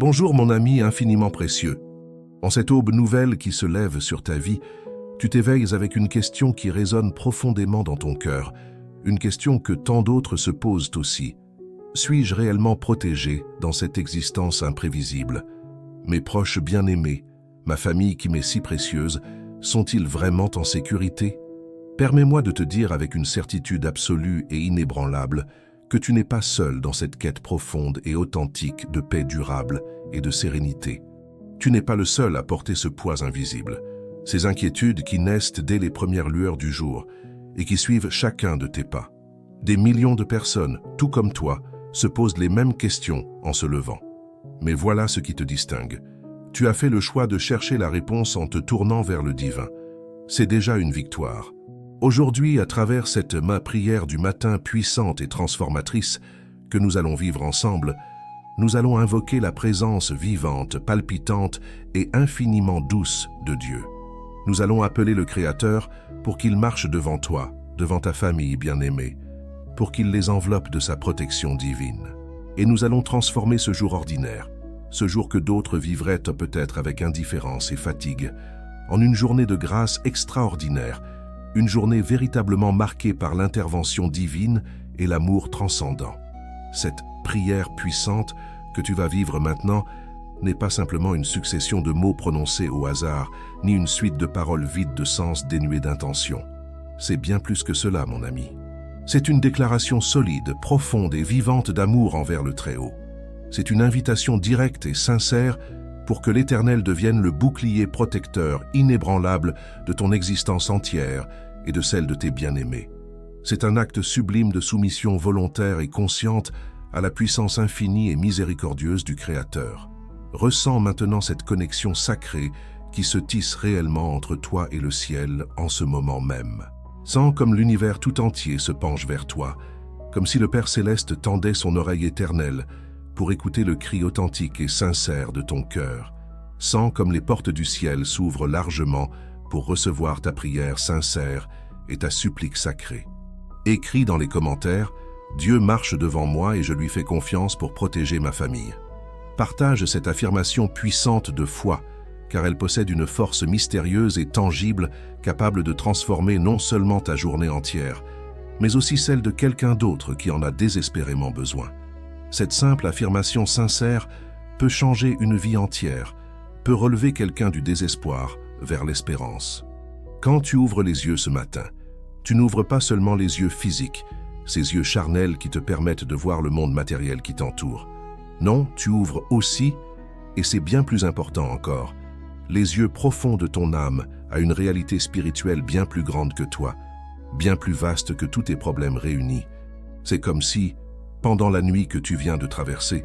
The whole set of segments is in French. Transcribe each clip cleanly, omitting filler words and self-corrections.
Bonjour mon ami infiniment précieux. En cette aube nouvelle qui se lève sur ta vie, tu t'éveilles avec une question qui résonne profondément dans ton cœur, une question que tant d'autres se posent aussi. Suis-je réellement protégé dans cette existence imprévisible? Mes proches bien-aimés, ma famille qui m'est si précieuse, sont-ils vraiment en sécurité? Permets-moi de te dire avec une certitude absolue et inébranlable que tu n'es pas seul dans cette quête profonde et authentique de paix durable et de sérénité. Tu n'es pas le seul à porter ce poids invisible, ces inquiétudes qui naissent dès les premières lueurs du jour et qui suivent chacun de tes pas. Des millions de personnes, tout comme toi, se posent les mêmes questions en se levant. Mais voilà ce qui te distingue. Tu as fait le choix de chercher la réponse en te tournant vers le divin. C'est déjà une victoire. Aujourd'hui, à travers cette prière du matin puissante et transformatrice que nous allons vivre ensemble, nous allons invoquer la présence vivante, palpitante et infiniment douce de Dieu. Nous allons appeler le Créateur pour qu'il marche devant toi, devant ta famille bien-aimée, pour qu'il les enveloppe de sa protection divine. Et nous allons transformer ce jour ordinaire, ce jour que d'autres vivraient peut-être avec indifférence et fatigue, en une journée de grâce extraordinaire, une journée véritablement marquée par l'intervention divine et l'amour transcendant. Cette prière puissante que tu vas vivre maintenant n'est pas simplement une succession de mots prononcés au hasard, ni une suite de paroles vides de sens dénuées d'intention. C'est bien plus que cela, mon ami. C'est une déclaration solide, profonde et vivante d'amour envers le Très-Haut. C'est une invitation directe et sincère pour que l'Éternel devienne le bouclier protecteur inébranlable de ton existence entière et de celle de tes bien-aimés. C'est un acte sublime de soumission volontaire et consciente à la puissance infinie et miséricordieuse du Créateur. Ressens maintenant cette connexion sacrée qui se tisse réellement entre toi et le ciel en ce moment même. Sens comme l'univers tout entier se penche vers toi, comme si le Père Céleste tendait son oreille éternelle pour écouter le cri authentique et sincère de ton cœur. Sens comme les portes du ciel s'ouvrent largement pour recevoir ta prière sincère et ta supplique sacrée. Écris dans les commentaires « Dieu marche devant moi et je lui fais confiance pour protéger ma famille ». Partage cette affirmation puissante de foi, car elle possède une force mystérieuse et tangible capable de transformer non seulement ta journée entière, mais aussi celle de quelqu'un d'autre qui en a désespérément besoin. Cette simple affirmation sincère peut changer une vie entière, peut relever quelqu'un du désespoir vers l'espérance. Quand tu ouvres les yeux ce matin, tu n'ouvres pas seulement les yeux physiques, ces yeux charnels qui te permettent de voir le monde matériel qui t'entoure. Non, tu ouvres aussi, et c'est bien plus important encore, les yeux profonds de ton âme à une réalité spirituelle bien plus grande que toi, bien plus vaste que tous tes problèmes réunis. C'est comme si, pendant la nuit que tu viens de traverser,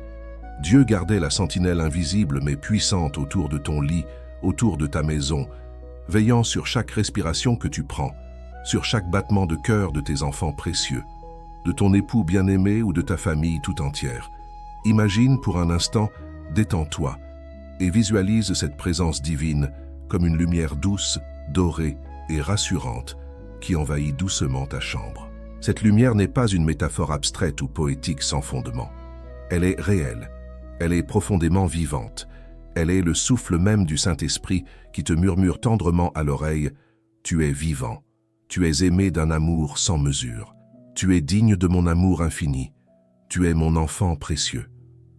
Dieu gardait la sentinelle invisible mais puissante autour de ton lit, autour de ta maison, veillant sur chaque respiration que tu prends, sur chaque battement de cœur de tes enfants précieux, de ton époux bien-aimé ou de ta famille tout entière. Imagine pour un instant, détends-toi et visualise cette présence divine comme une lumière douce, dorée et rassurante qui envahit doucement ta chambre. Cette lumière n'est pas une métaphore abstraite ou poétique sans fondement. Elle est réelle, elle est profondément vivante, elle est le souffle même du Saint-Esprit qui te murmure tendrement à l'oreille « Tu es vivant, tu es aimé d'un amour sans mesure, tu es digne de mon amour infini, tu es mon enfant précieux ».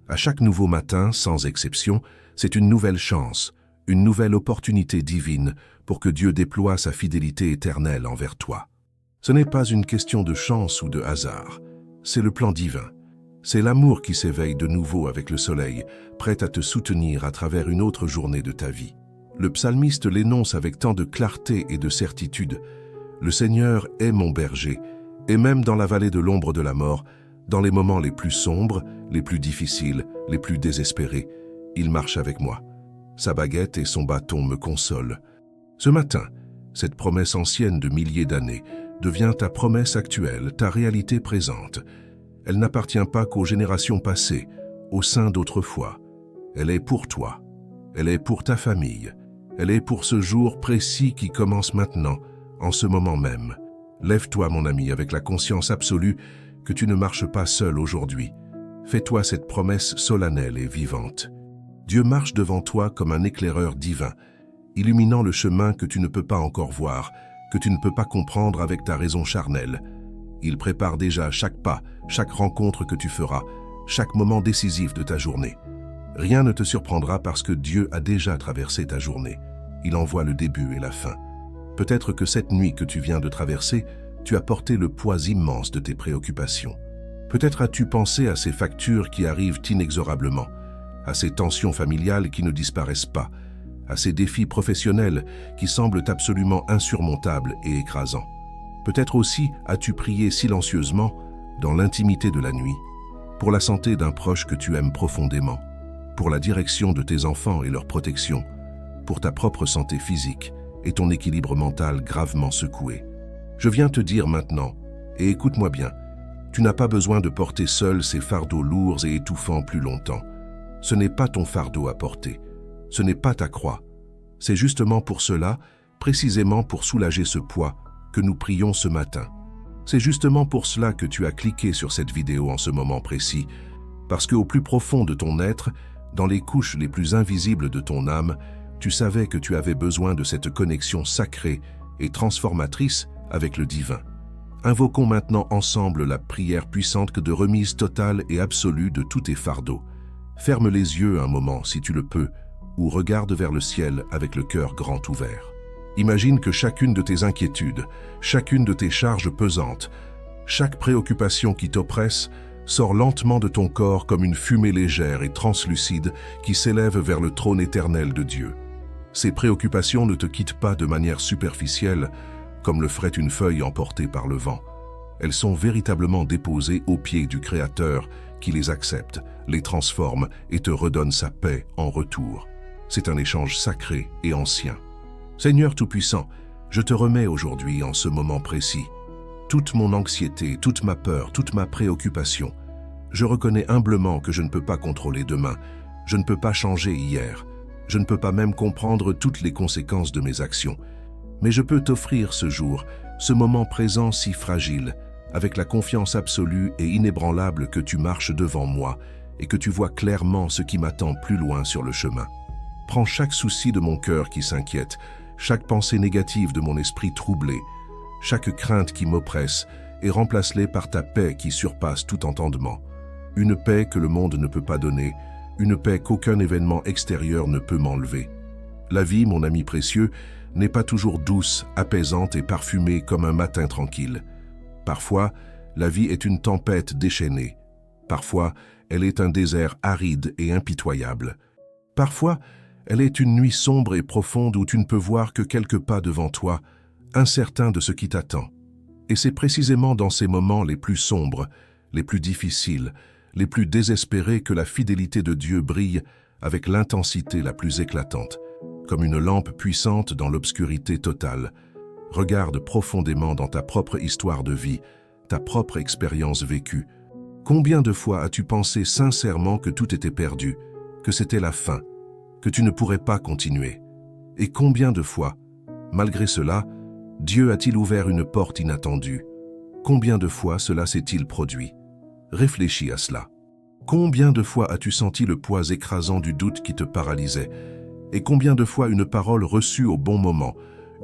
À chaque nouveau matin, sans exception, c'est une nouvelle chance, une nouvelle opportunité divine pour que Dieu déploie sa fidélité éternelle envers toi. Ce n'est pas une question de chance ou de hasard, c'est le plan divin. C'est l'amour qui s'éveille de nouveau avec le soleil, prêt à te soutenir à travers une autre journée de ta vie. Le psalmiste l'énonce avec tant de clarté et de certitude. Le Seigneur est mon berger, et même dans la vallée de l'ombre de la mort, dans les moments les plus sombres, les plus difficiles, les plus désespérés, il marche avec moi. Sa baguette et son bâton me consolent. Ce matin, cette promesse ancienne de milliers d'années devient ta promesse actuelle, ta réalité présente. Elle n'appartient pas qu'aux générations passées, au sein d'autrefois. Elle est pour toi, elle est pour ta famille, elle est pour ce jour précis qui commence maintenant, en ce moment même. Lève-toi, mon ami, avec la conscience absolue que tu ne marches pas seul aujourd'hui. Fais-toi cette promesse solennelle et vivante. Dieu marche devant toi comme un éclaireur divin, illuminant le chemin que tu ne peux pas encore voir, que tu ne peux pas comprendre avec ta raison charnelle. Il prépare déjà chaque pas, chaque rencontre que tu feras, chaque moment décisif de ta journée. Rien ne te surprendra parce que Dieu a déjà traversé ta journée. Il en voit le début et la fin. Peut-être que cette nuit que tu viens de traverser, tu as porté le poids immense de tes préoccupations. Peut-être as-tu pensé à ces factures qui arrivent inexorablement, à ces tensions familiales qui ne disparaissent pas, à ces défis professionnels qui semblent absolument insurmontables et écrasants. Peut-être aussi as-tu prié silencieusement, dans l'intimité de la nuit, pour la santé d'un proche que tu aimes profondément, pour la direction de tes enfants et leur protection, pour ta propre santé physique et ton équilibre mental gravement secoué. Je viens te dire maintenant, et écoute-moi bien, tu n'as pas besoin de porter seul ces fardeaux lourds et étouffants plus longtemps. Ce n'est pas ton fardeau à porter, ce n'est pas ta croix. C'est justement pour cela, précisément pour soulager ce poids, que nous prions ce matin. C'est justement pour cela que tu as cliqué sur cette vidéo en ce moment précis, parce qu'au plus profond de ton être, dans les couches les plus invisibles de ton âme, tu savais que tu avais besoin de cette connexion sacrée et transformatrice avec le divin. Invoquons maintenant ensemble la prière puissante de remise totale et absolue de tous tes fardeaux. Ferme les yeux un moment si tu le peux, ou regarde vers le ciel avec le cœur grand ouvert. Imagine que chacune de tes inquiétudes, chacune de tes charges pesantes, chaque préoccupation qui t'oppresse, sort lentement de ton corps comme une fumée légère et translucide qui s'élève vers le trône éternel de Dieu. Ces préoccupations ne te quittent pas de manière superficielle, comme le ferait une feuille emportée par le vent. Elles sont véritablement déposées aux pieds du Créateur qui les accepte, les transforme et te redonne sa paix en retour. C'est un échange sacré et ancien. Seigneur Tout-Puissant, je te remets aujourd'hui en ce moment précis toute mon anxiété, toute ma peur, toute ma préoccupation. Je reconnais humblement que je ne peux pas contrôler demain, je ne peux pas changer hier, je ne peux pas même comprendre toutes les conséquences de mes actions. Mais je peux t'offrir ce jour, ce moment présent si fragile, avec la confiance absolue et inébranlable que tu marches devant moi et que tu vois clairement ce qui m'attend plus loin sur le chemin. Prends chaque souci de mon cœur qui s'inquiète, chaque pensée négative de mon esprit troublé, chaque crainte qui m'oppresse et remplace-les par ta paix qui surpasse tout entendement. Une paix que le monde ne peut pas donner, une paix qu'aucun événement extérieur ne peut m'enlever. La vie, mon ami précieux, n'est pas toujours douce, apaisante et parfumée comme un matin tranquille. Parfois, la vie est une tempête déchaînée. Parfois, elle est un désert aride et impitoyable. Parfois, elle est une nuit sombre et profonde où tu ne peux voir que quelques pas devant toi, incertain de ce qui t'attend. Et c'est précisément dans ces moments les plus sombres, les plus difficiles, les plus désespérés que la fidélité de Dieu brille avec l'intensité la plus éclatante, comme une lampe puissante dans l'obscurité totale. Regarde profondément dans ta propre histoire de vie, ta propre expérience vécue. Combien de fois as-tu pensé sincèrement que tout était perdu, que c'était la fin, que tu ne pourrais pas continuer? Et combien de fois, malgré cela, Dieu a-t-il ouvert une porte inattendue? Combien de fois cela s'est-il produit? Réfléchis à cela. Combien de fois as-tu senti le poids écrasant du doute qui te paralysait? Et combien de fois une parole reçue au bon moment,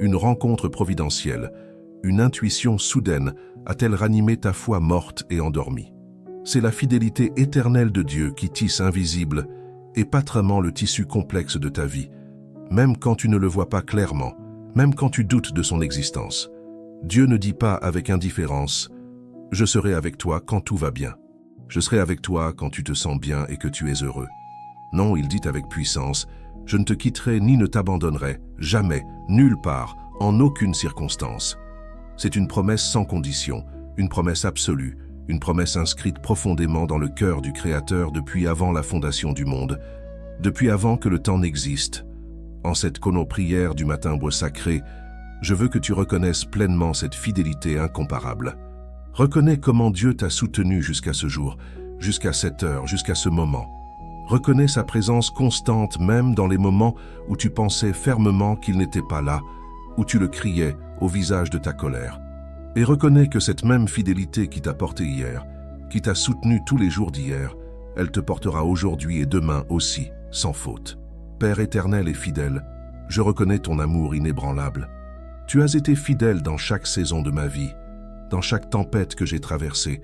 une rencontre providentielle, une intuition soudaine a-t-elle ranimé ta foi morte et endormie? C'est la fidélité éternelle de Dieu qui tisse invisible et patramment le tissu complexe de ta vie, même quand tu ne le vois pas clairement, même quand tu doutes de son existence. Dieu ne dit pas avec indifférence « Je serai avec toi quand tout va bien. Je serai avec toi quand tu te sens bien et que tu es heureux. » Non, il dit avec puissance « Je ne te quitterai ni ne t'abandonnerai, jamais, nulle part, en aucune circonstance. » C'est une promesse sans condition, une promesse absolue, une promesse inscrite profondément dans le cœur du Créateur depuis avant la fondation du monde, depuis avant que le temps n'existe. En cette prière du matin bois sacré, je veux que tu reconnaisses pleinement cette fidélité incomparable. Reconnais comment Dieu t'a soutenu jusqu'à ce jour, jusqu'à cette heure, jusqu'à ce moment. Reconnais sa présence constante même dans les moments où tu pensais fermement qu'il n'était pas là, où tu le criais au visage de ta colère. Et reconnais que cette même fidélité qui t'a porté hier, qui t'a soutenu tous les jours d'hier, elle te portera aujourd'hui et demain aussi, sans faute. Père éternel et fidèle, je reconnais ton amour inébranlable. Tu as été fidèle dans chaque saison de ma vie, dans chaque tempête que j'ai traversée,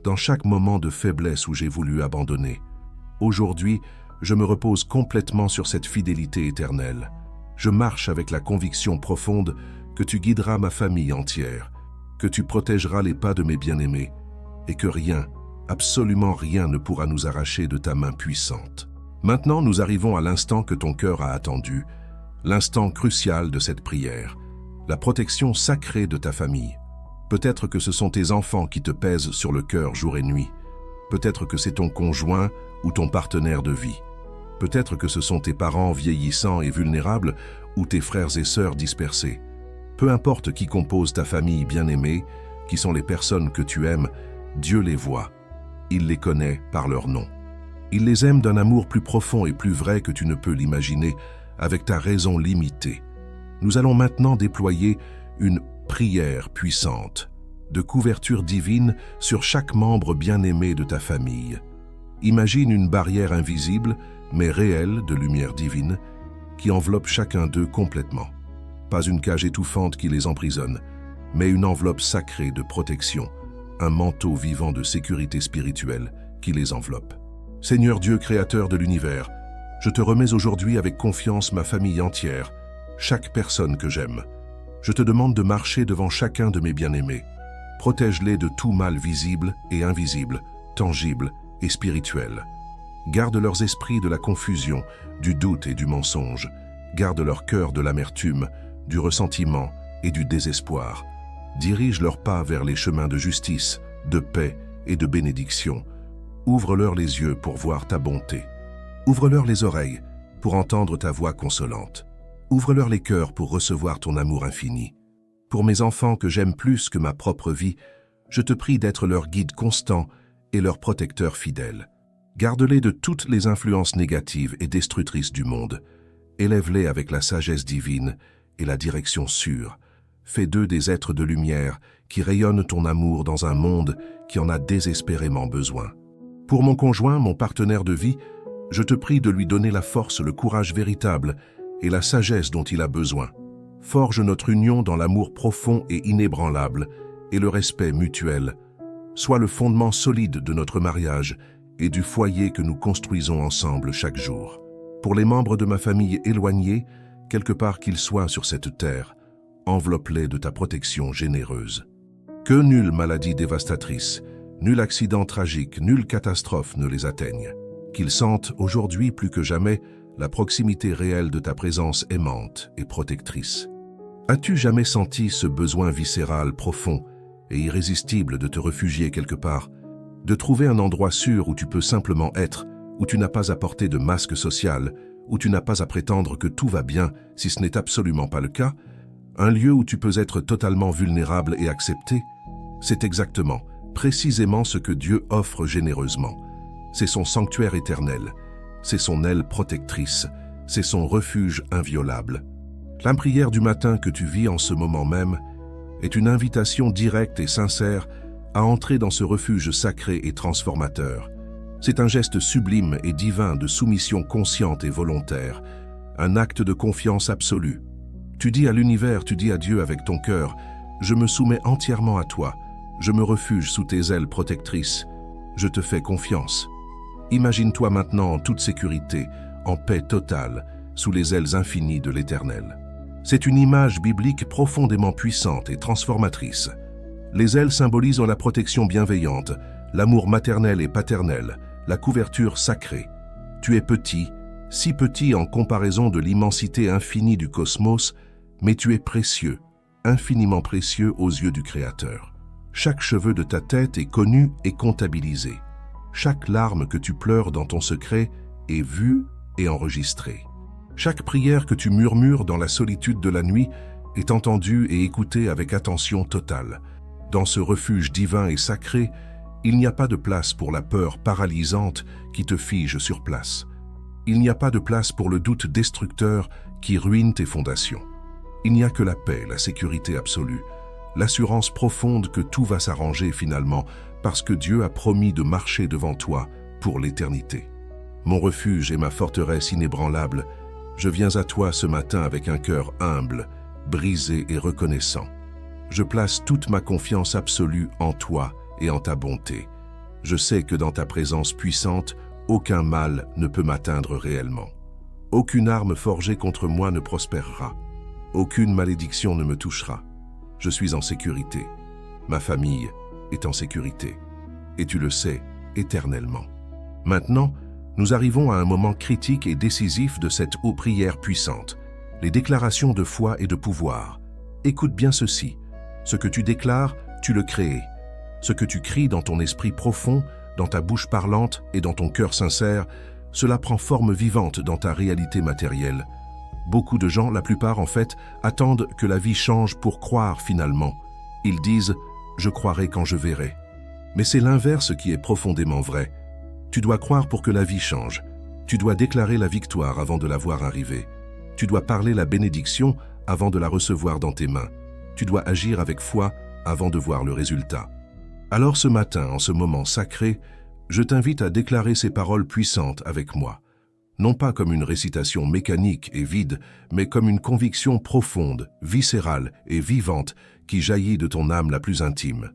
dans chaque moment de faiblesse où j'ai voulu abandonner. Aujourd'hui, je me repose complètement sur cette fidélité éternelle. Je marche avec la conviction profonde que tu guideras ma famille entière, que tu protégeras les pas de mes bien-aimés, et que rien, absolument rien ne pourra nous arracher de ta main puissante. Maintenant, nous arrivons à l'instant que ton cœur a attendu, l'instant crucial de cette prière, la protection sacrée de ta famille. Peut-être que ce sont tes enfants qui te pèsent sur le cœur jour et nuit. Peut-être que c'est ton conjoint ou ton partenaire de vie. Peut-être que ce sont tes parents vieillissants et vulnérables ou tes frères et sœurs dispersés. Peu importe qui compose ta famille bien-aimée, qui sont les personnes que tu aimes, Dieu les voit. Il les connaît par leur nom. Il les aime d'un amour plus profond et plus vrai que tu ne peux l'imaginer, avec ta raison limitée. Nous allons maintenant déployer une prière puissante, de couverture divine sur chaque membre bien-aimé de ta famille. Imagine une barrière invisible, mais réelle de lumière divine, qui enveloppe chacun d'eux complètement. Pas une cage étouffante qui les emprisonne, mais une enveloppe sacrée de protection, un manteau vivant de sécurité spirituelle qui les enveloppe. Seigneur Dieu créateur de l'univers, je te remets aujourd'hui avec confiance ma famille entière, chaque personne que j'aime. Je te demande de marcher devant chacun de mes bien-aimés. Protège-les de tout mal visible et invisible, tangible et spirituel. Garde leurs esprits de la confusion, du doute et du mensonge. Garde leur cœur de l'amertume, du ressentiment et du désespoir. Dirige leurs pas vers les chemins de justice, de paix et de bénédiction. Ouvre-leur les yeux pour voir ta bonté. Ouvre-leur les oreilles pour entendre ta voix consolante. Ouvre-leur les cœurs pour recevoir ton amour infini. Pour mes enfants que j'aime plus que ma propre vie, je te prie d'être leur guide constant et leur protecteur fidèle. Garde-les de toutes les influences négatives et destructrices du monde. Élève-les avec la sagesse divine et la direction sûre. Fais d'eux des êtres de lumière qui rayonnent ton amour dans un monde qui en a désespérément besoin. Pour mon conjoint, mon partenaire de vie, je te prie de lui donner la force, le courage véritable et la sagesse dont il a besoin. Forge notre union dans l'amour profond et inébranlable et le respect mutuel. Sois le fondement solide de notre mariage et du foyer que nous construisons ensemble chaque jour. Pour les membres de ma famille éloignés, quelque part qu'ils soient sur cette terre, enveloppe-les de ta protection généreuse. Que nulle maladie dévastatrice, nul accident tragique, nulle catastrophe ne les atteigne. Qu'ils sentent aujourd'hui plus que jamais la proximité réelle de ta présence aimante et protectrice. As-tu jamais senti ce besoin viscéral profond et irrésistible de te réfugier quelque part, de trouver un endroit sûr où tu peux simplement être, où tu n'as pas à porter de masque social, où tu n'as pas à prétendre que tout va bien si ce n'est absolument pas le cas, un lieu où tu peux être totalement vulnérable et accepté? C'est exactement, précisément ce que Dieu offre généreusement. C'est son sanctuaire éternel, c'est son aile protectrice, c'est son refuge inviolable. La prière du matin que tu vis en ce moment même est une invitation directe et sincère à entrer dans ce refuge sacré et transformateur. C'est un geste sublime et divin de soumission consciente et volontaire, un acte de confiance absolue. Tu dis à l'univers, tu dis à Dieu avec ton cœur, « Je me soumets entièrement à toi, je me refuge sous tes ailes protectrices, je te fais confiance. » Imagine-toi maintenant en toute sécurité, en paix totale, sous les ailes infinies de l'Éternel. C'est une image biblique profondément puissante et transformatrice. Les ailes symbolisent la protection bienveillante, l'amour maternel et paternel, la couverture sacrée. Tu es petit, si petit en comparaison de l'immensité infinie du cosmos, mais tu es précieux, infiniment précieux aux yeux du Créateur. Chaque cheveu de ta tête est connu et comptabilisé. Chaque larme que tu pleures dans ton secret est vue et enregistrée. Chaque prière que tu murmures dans la solitude de la nuit est entendue et écoutée avec attention totale. Dans ce refuge divin et sacré, il n'y a pas de place pour la peur paralysante qui te fige sur place. Il n'y a pas de place pour le doute destructeur qui ruine tes fondations. Il n'y a que la paix, la sécurité absolue, l'assurance profonde que tout va s'arranger finalement parce que Dieu a promis de marcher devant toi pour l'éternité. Mon refuge et ma forteresse inébranlable, je viens à toi ce matin avec un cœur humble, brisé et reconnaissant. Je place toute ma confiance absolue en toi et en ta bonté. Je sais que dans ta présence puissante, aucun mal ne peut m'atteindre réellement. Aucune arme forgée contre moi ne prospérera. Aucune malédiction ne me touchera. Je suis en sécurité. Ma famille est en sécurité. Et tu le sais, éternellement. Maintenant, nous arrivons à un moment critique et décisif de cette prière puissante, les déclarations de foi et de pouvoir. Écoute bien ceci. Ce que tu déclares, tu le crées. Ce que tu cries dans ton esprit profond, dans ta bouche parlante et dans ton cœur sincère, cela prend forme vivante dans ta réalité matérielle. Beaucoup de gens, la plupart en fait, attendent que la vie change pour croire finalement. Ils disent « je croirai quand je verrai ». Mais c'est l'inverse qui est profondément vrai. Tu dois croire pour que la vie change. Tu dois déclarer la victoire avant de la voir arriver. Tu dois parler la bénédiction avant de la recevoir dans tes mains. Tu dois agir avec foi avant de voir le résultat. Alors ce matin, en ce moment sacré, je t'invite à déclarer ces paroles puissantes avec moi. Non pas comme une récitation mécanique et vide, mais comme une conviction profonde, viscérale et vivante qui jaillit de ton âme la plus intime.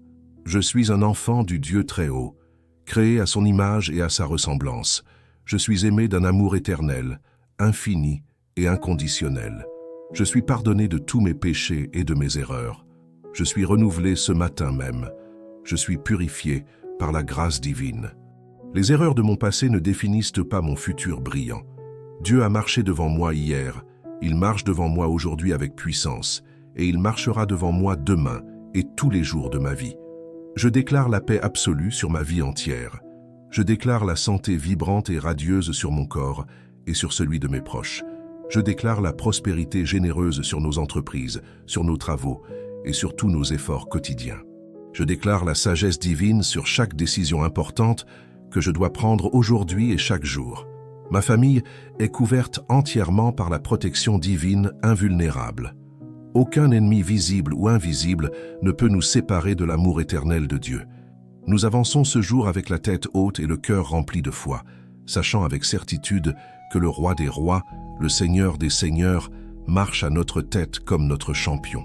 Je suis un enfant du Dieu très haut, créé à son image et à sa ressemblance. Je suis aimé d'un amour éternel, infini et inconditionnel. Je suis pardonné de tous mes péchés et de mes erreurs. Je suis renouvelé ce matin même. Je suis purifié par la grâce divine. Les erreurs de mon passé ne définissent pas mon futur brillant. Dieu a marché devant moi hier, il marche devant moi aujourd'hui avec puissance, et il marchera devant moi demain et tous les jours de ma vie. Je déclare la paix absolue sur ma vie entière. Je déclare la santé vibrante et radieuse sur mon corps et sur celui de mes proches. Je déclare la prospérité généreuse sur nos entreprises, sur nos travaux et sur tous nos efforts quotidiens. Je déclare la sagesse divine sur chaque décision importante que je dois prendre aujourd'hui et chaque jour. Ma famille est couverte entièrement par la protection divine invulnérable. Aucun ennemi visible ou invisible ne peut nous séparer de l'amour éternel de Dieu. Nous avançons ce jour avec la tête haute et le cœur rempli de foi, sachant avec certitude que le Roi des rois, le Seigneur des seigneurs, marche à notre tête comme notre champion.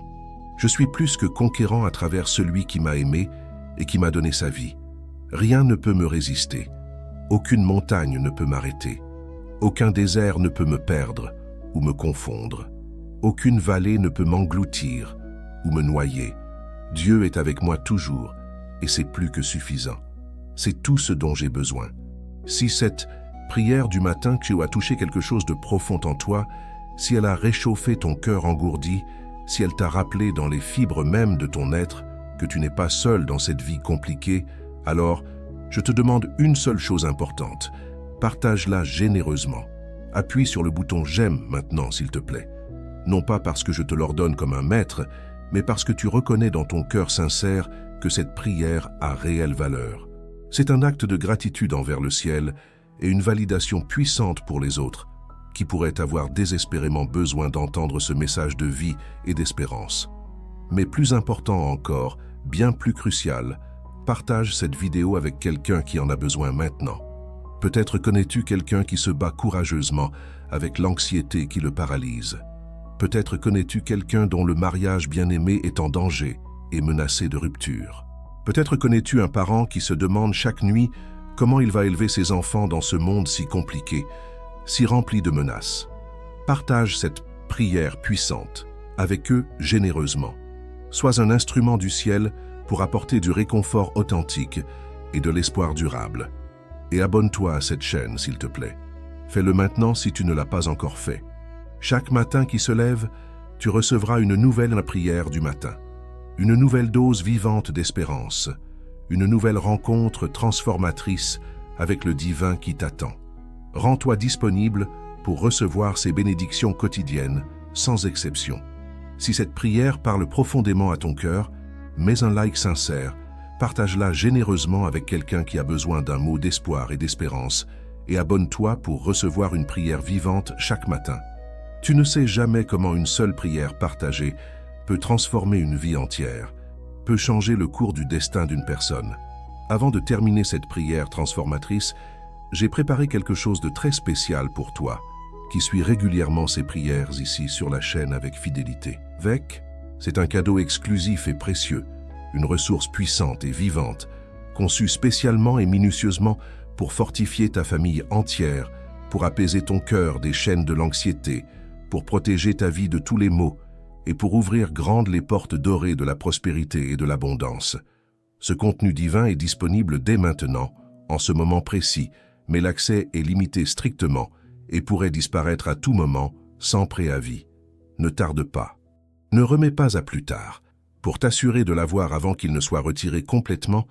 Je suis plus que conquérant à travers celui qui m'a aimé et qui m'a donné sa vie. Rien ne peut me résister. Aucune montagne ne peut m'arrêter. Aucun désert ne peut me perdre ou me confondre. Aucune vallée ne peut m'engloutir ou me noyer. Dieu est avec moi toujours et c'est plus que suffisant. C'est tout ce dont j'ai besoin. Si cette prière du matin a touché quelque chose de profond en toi, si elle a réchauffé ton cœur engourdi, si elle t'a rappelé dans les fibres mêmes de ton être que tu n'es pas seul dans cette vie compliquée, alors je te demande une seule chose importante. Partage-la généreusement. Appuie sur le bouton « J'aime » maintenant, s'il te plaît. Non pas parce que je te l'ordonne comme un maître, mais parce que tu reconnais dans ton cœur sincère que cette prière a réelle valeur. C'est un acte de gratitude envers le ciel et une validation puissante pour les autres, qui pourraient avoir désespérément besoin d'entendre ce message de vie et d'espérance. Mais plus important encore, bien plus crucial, partage cette vidéo avec quelqu'un qui en a besoin maintenant. Peut-être connais-tu quelqu'un qui se bat courageusement avec l'anxiété qui le paralyse. Peut-être connais-tu quelqu'un dont le mariage bien-aimé est en danger et menacé de rupture. Peut-être connais-tu un parent qui se demande chaque nuit comment il va élever ses enfants dans ce monde si compliqué, si rempli de menaces. Partage cette prière puissante avec eux généreusement. Sois un instrument du ciel pour apporter du réconfort authentique et de l'espoir durable. Et abonne-toi à cette chaîne, s'il te plaît. Fais-le maintenant si tu ne l'as pas encore fait. Chaque matin qui se lève, tu recevras une nouvelle prière du matin, une nouvelle dose vivante d'espérance, une nouvelle rencontre transformatrice avec le divin qui t'attend. Rends-toi disponible pour recevoir ces bénédictions quotidiennes, sans exception. Si cette prière parle profondément à ton cœur, mets un like sincère, partage-la généreusement avec quelqu'un qui a besoin d'un mot d'espoir et d'espérance, et abonne-toi pour recevoir une prière vivante chaque matin. Tu ne sais jamais comment une seule prière partagée peut transformer une vie entière, peut changer le cours du destin d'une personne. Avant de terminer cette prière transformatrice, j'ai préparé quelque chose de très spécial pour toi, qui suit régulièrement ces prières ici sur la chaîne avec fidélité. VEC, c'est un cadeau exclusif et précieux, une ressource puissante et vivante, conçue spécialement et minutieusement pour fortifier ta famille entière, pour apaiser ton cœur des chaînes de l'anxiété, pour protéger ta vie de tous les maux et pour ouvrir grandes les portes dorées de la prospérité et de l'abondance. Ce contenu divin est disponible dès maintenant, en ce moment précis, mais l'accès est limité strictement et pourrait disparaître à tout moment, sans préavis. Ne tarde pas. Ne remets pas à plus tard. Pour t'assurer de l'avoir avant qu'il ne soit retiré complètement,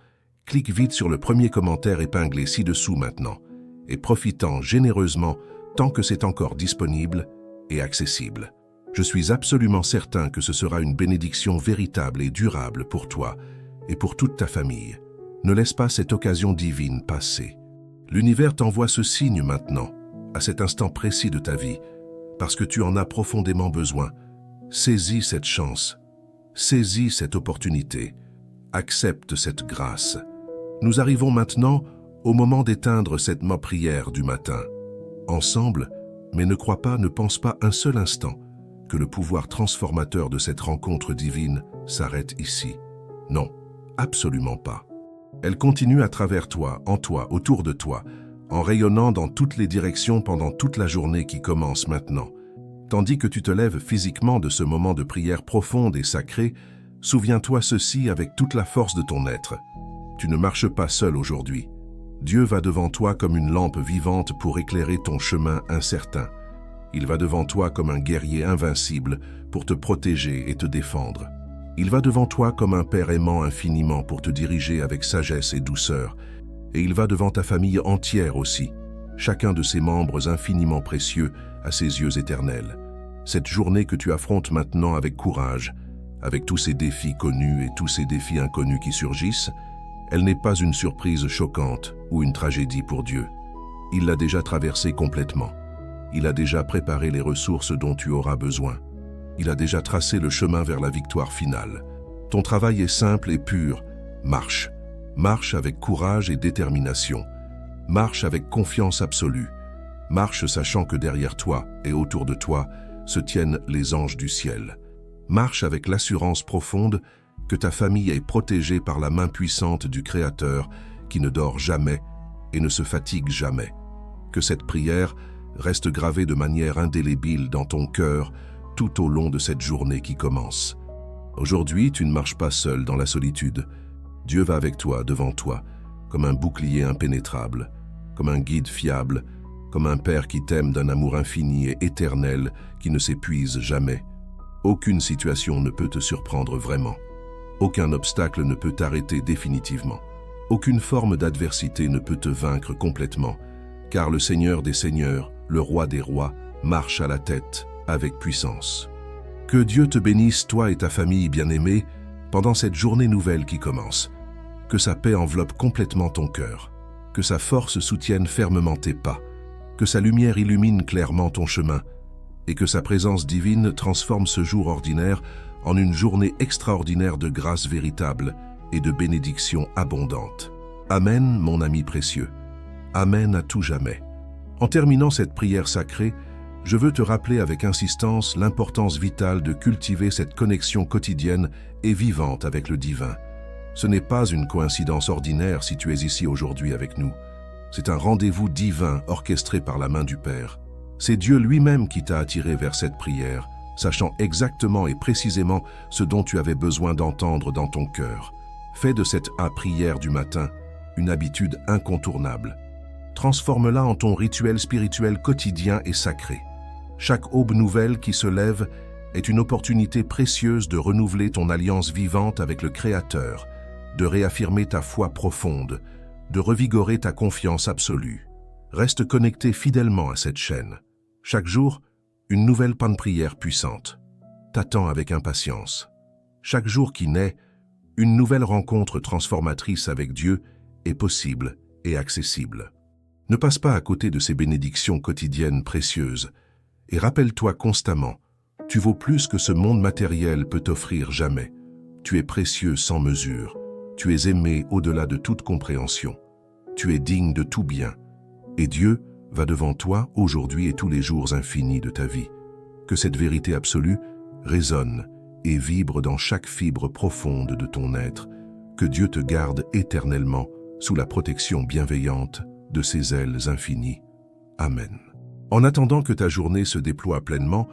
clique vite sur le premier commentaire épinglé ci-dessous maintenant, et profitant généreusement tant que c'est encore disponible et accessible. Je suis absolument certain que ce sera une bénédiction véritable et durable pour toi et pour toute ta famille. Ne laisse pas cette occasion divine passer. L'univers t'envoie ce signe maintenant, à cet instant précis de ta vie, parce que tu en as profondément besoin. Saisis cette chance, saisis cette opportunité, accepte cette grâce. Nous arrivons maintenant au moment d'éteindre cette prière du matin. Ensemble, mais ne crois pas, ne pense pas un seul instant que le pouvoir transformateur de cette rencontre divine s'arrête ici. Non, absolument pas. Elle continue à travers toi, en toi, autour de toi, en rayonnant dans toutes les directions pendant toute la journée qui commence maintenant. Tandis que tu te lèves physiquement de ce moment de prière profonde et sacrée, souviens-toi ceci avec toute la force de ton être. Tu ne marches pas seul aujourd'hui. Dieu va devant toi comme une lampe vivante pour éclairer ton chemin incertain. Il va devant toi comme un guerrier invincible pour te protéger et te défendre. Il va devant toi comme un Père aimant infiniment pour te diriger avec sagesse et douceur. Et il va devant ta famille entière aussi, chacun de ses membres infiniment précieux à ses yeux éternels. Cette journée que tu affrontes maintenant avec courage, avec tous ces défis connus et tous ces défis inconnus qui surgissent, elle n'est pas une surprise choquante ou une tragédie pour Dieu. Il l'a déjà traversée complètement. Il a déjà préparé les ressources dont tu auras besoin. Il a déjà tracé le chemin vers la victoire finale. Ton travail est simple et pur. Marche. Marche avec courage et détermination. Marche avec confiance absolue. Marche sachant que derrière toi et autour de toi se tiennent les anges du ciel. Marche avec l'assurance profonde que ta famille est protégée par la main puissante du Créateur qui ne dort jamais et ne se fatigue jamais. Que cette prière reste gravée de manière indélébile dans ton cœur tout au long de cette journée qui commence. Aujourd'hui, tu ne marches pas seul dans la solitude. Dieu va avec toi, devant toi, comme un bouclier impénétrable, comme un guide fiable, comme un Père qui t'aime d'un amour infini et éternel qui ne s'épuise jamais. Aucune situation ne peut te surprendre vraiment. Aucun obstacle ne peut t'arrêter définitivement. Aucune forme d'adversité ne peut te vaincre complètement, car le Seigneur des Seigneurs, le Roi des Rois, marche à la tête avec puissance. Que Dieu te bénisse, toi et ta famille bien-aimée, pendant cette journée nouvelle qui commence. Que sa paix enveloppe complètement ton cœur, que sa force soutienne fermement tes pas, que sa lumière illumine clairement ton chemin, et que sa présence divine transforme ce jour ordinaire en une journée extraordinaire de grâce véritable et de bénédictions abondantes. Amen, mon ami précieux. Amen à tout jamais. En terminant cette prière sacrée, je veux te rappeler avec insistance l'importance vitale de cultiver cette connexion quotidienne et vivante avec le divin. Ce n'est pas une coïncidence ordinaire si tu es ici aujourd'hui avec nous. C'est un rendez-vous divin orchestré par la main du Père. C'est Dieu lui-même qui t'a attiré vers cette prière, sachant exactement et précisément ce dont tu avais besoin d'entendre dans ton cœur. Fais de cette prière du matin une habitude incontournable. Transforme-la en ton rituel spirituel quotidien et sacré. Chaque aube nouvelle qui se lève est une opportunité précieuse de renouveler ton alliance vivante avec le Créateur, de réaffirmer ta foi profonde, de revigorer ta confiance absolue. Reste connecté fidèlement à cette chaîne. Chaque jour, une nouvelle prière puissante t'attend avec impatience. Chaque jour qui naît, une nouvelle rencontre transformatrice avec Dieu est possible et accessible. Ne passe pas à côté de ces bénédictions quotidiennes précieuses et rappelle-toi constamment, tu vaux plus que ce monde matériel peut t'offrir jamais. Tu es précieux sans mesure, tu es aimé au-delà de toute compréhension. Tu es digne de tout bien Et Dieu va devant toi aujourd'hui et tous les jours infinis de ta vie. Que cette vérité absolue résonne et vibre dans chaque fibre profonde de ton être. Que Dieu te garde éternellement sous la protection bienveillante de ses ailes infinies. Amen. En attendant que ta journée se déploie pleinement,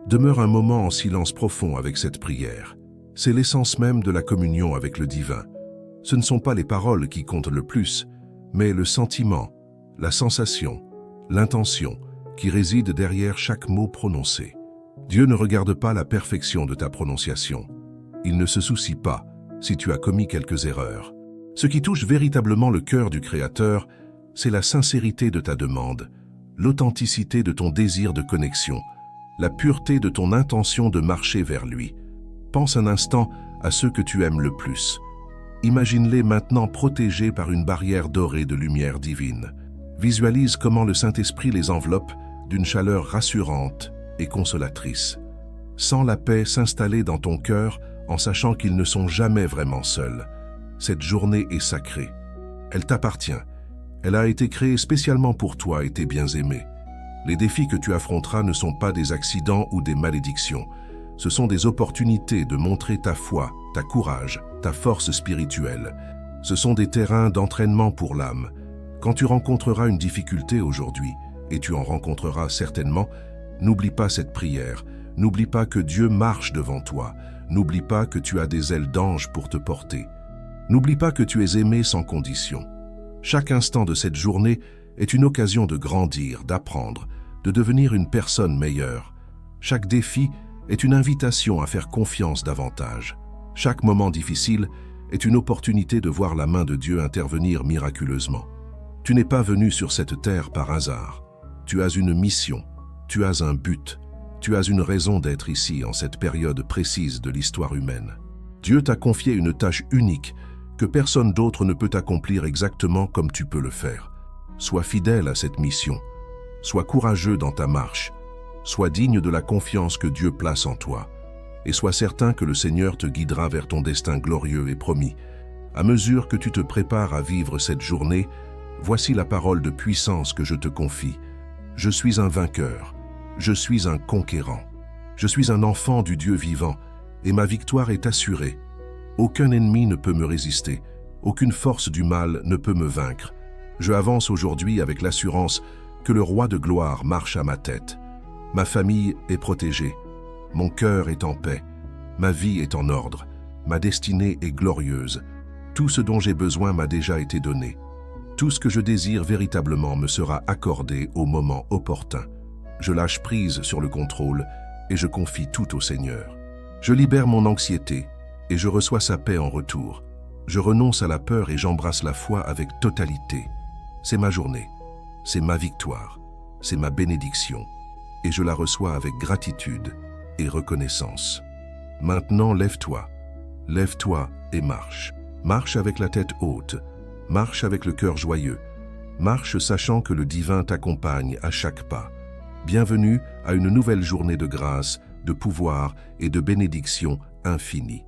demeure un moment en silence profond avec cette prière. C'est l'essence même de la communion avec le divin. Ce ne sont pas les paroles qui comptent le plus, mais le sentiment, la sensation, l'intention qui réside derrière chaque mot prononcé. Dieu ne regarde pas la perfection de ta prononciation. Il ne se soucie pas si tu as commis quelques erreurs. Ce qui touche véritablement le cœur du Créateur, c'est la sincérité de ta demande, l'authenticité de ton désir de connexion, la pureté de ton intention de marcher vers lui. Pense un instant à ceux que tu aimes le plus. Imagine-les maintenant protégés par une barrière dorée de lumière divine. Visualise comment le Saint-Esprit les enveloppe d'une chaleur rassurante et consolatrice. Sens la paix s'installer dans ton cœur en sachant qu'ils ne sont jamais vraiment seuls. Cette journée est sacrée. Elle t'appartient. Elle a été créée spécialement pour toi et tes bien-aimés. Les défis que tu affronteras ne sont pas des accidents ou des malédictions. Ce sont des opportunités de montrer ta foi, ta courage, ta force spirituelle. Ce sont des terrains d'entraînement pour l'âme. Quand tu rencontreras une difficulté aujourd'hui, et tu en rencontreras certainement, n'oublie pas cette prière. N'oublie pas que Dieu marche devant toi. N'oublie pas que tu as des ailes d'ange pour te porter. N'oublie pas que tu es aimé sans condition. Chaque instant de cette journée est une occasion de grandir, d'apprendre, de devenir une personne meilleure. Chaque défi est une invitation à faire confiance davantage. Chaque moment difficile est une opportunité de voir la main de Dieu intervenir miraculeusement. Tu n'es pas venu sur cette terre par hasard. Tu as une mission, tu as un but, tu as une raison d'être ici en cette période précise de l'histoire humaine. Dieu t'a confié une tâche unique que personne d'autre ne peut accomplir exactement comme tu peux le faire. Sois fidèle à cette mission. Sois courageux dans ta marche. Sois digne de la confiance que Dieu place en toi. Et sois certain que le Seigneur te guidera vers ton destin glorieux et promis. À mesure que tu te prépares à vivre cette journée, voici la parole de puissance que je te confie. Je suis un vainqueur. Je suis un conquérant. Je suis un enfant du Dieu vivant, et ma victoire est assurée. Aucun ennemi ne peut me résister. Aucune force du mal ne peut me vaincre. Je avance aujourd'hui avec l'assurance que le roi de gloire marche à ma tête. Ma famille est protégée. Mon cœur est en paix. Ma vie est en ordre. Ma destinée est glorieuse. Tout ce dont j'ai besoin m'a déjà été donné. Tout ce que je désire véritablement me sera accordé au moment opportun. Je lâche prise sur le contrôle et je confie tout au Seigneur. Je libère mon anxiété et je reçois sa paix en retour. Je renonce à la peur et j'embrasse la foi avec totalité. C'est ma journée, c'est ma victoire, c'est ma bénédiction et je la reçois avec gratitude et reconnaissance. Maintenant, lève-toi et marche. Marche avec la tête haute, marche avec le cœur joyeux, marche sachant que le divin t'accompagne à chaque pas. Bienvenue à une nouvelle journée de grâce, de pouvoir et de bénédiction infinie.